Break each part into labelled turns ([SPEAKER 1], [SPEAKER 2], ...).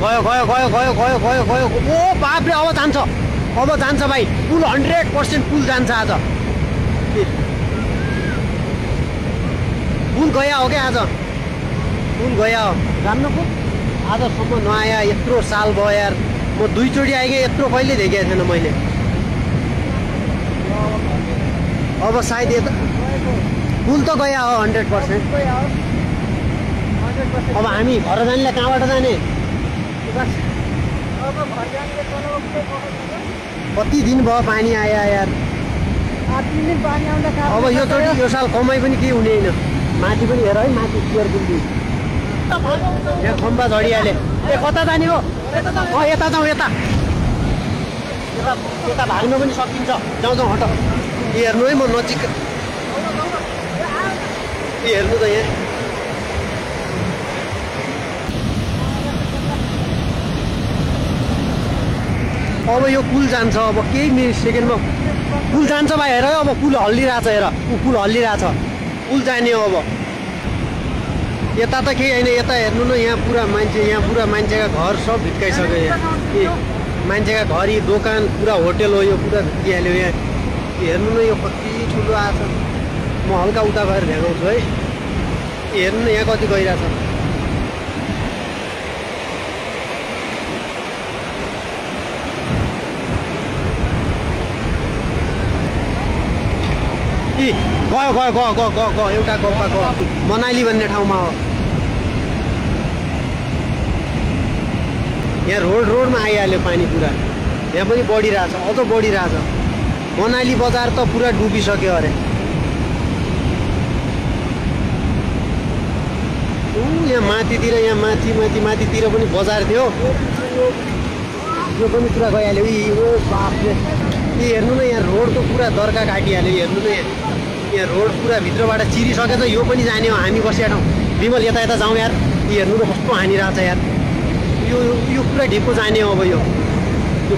[SPEAKER 1] गयो गयो गयो गयो गयो गयो गयो ओ बापरे अब जान्छ भाइ पुल 100% पुल जान्छ आज पुल गया हो क्या आज पुल गया हो राम्रो पो आजसम्म नआया यत्रो साल भयो यार म दुईचोटि आएँ यत्रो कहिले देखेको थिएन मैले अब सायद यता पुल त गया हो 100% अब हामी घर जानेलाई कहाँबाट जाने कति दिन भयो पानी आयो यार अब यो चोटि यो साल कमाइ पनि केही हुने होइन माथि पनि हेर है माथि क्लियर बुल्दी यहाँ खम्बा झडिहाले ए कता जाने हो यता जाउँ यता भाग्न पनि सकिन्छ जाउँ हट हेर्नु है म नजिक हेर्नु त यहाँ अब यो पुल जान्छ अब केही सेकेन्डमा पुल जान्छ भाइ हेर अब पुल हल्लिरहेछ हेर पुल हल्लिरहेछ पुल जाने हो अब यता त केही होइन यता हेर्नु न यहाँ पुरा मान्छेका घर सब भित्काइसक्यो यहाँ मान्छेका घर यी दोकान पुरा होटेल हो यो पुरा भित्किहाल्यो यहाँ हेर्नु न यो कति ठुलो आछ म हल्का उता गएर भेगाउँछु है हेर्नु न यहाँ कति गइरहेछ गयो गयो गयो गयो गयो गयो एउटा गप्पा गयो मनाली भन्ने ठाउँमा हो यहाँ रोडमा आइहाल्यो पानी पुरा यहाँ पनि बढिरहेछ अझ बढिरहेछ मनाली बजार त पुरा डुबिसक्यो अरे यहाँ माथितिर यहाँ माथितिर पनि बजार थियो यो पनि पुरा गइहाल्यो ओ बाफले हेर्नु न यहाँ रोड त पुरा दर्का काटिहाल्यो हेर्नु न यहाँ रोड पुरा भित्रबाट चिरिसके त यो पनि जाने हो हामी बसेका ठाउँ विमल यता जाउँ यार हेर्नु त कस्तो हानिरहेछ यार यो पुरा ढिप्पो जाने हो अब यो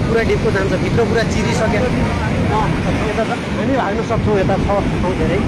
[SPEAKER 1] पुरा ढिप्पो जान्छ भित्र पुरा चिरिसक्यो हामी भाग्न सक्छौँ यता छ ठाउँ धेरै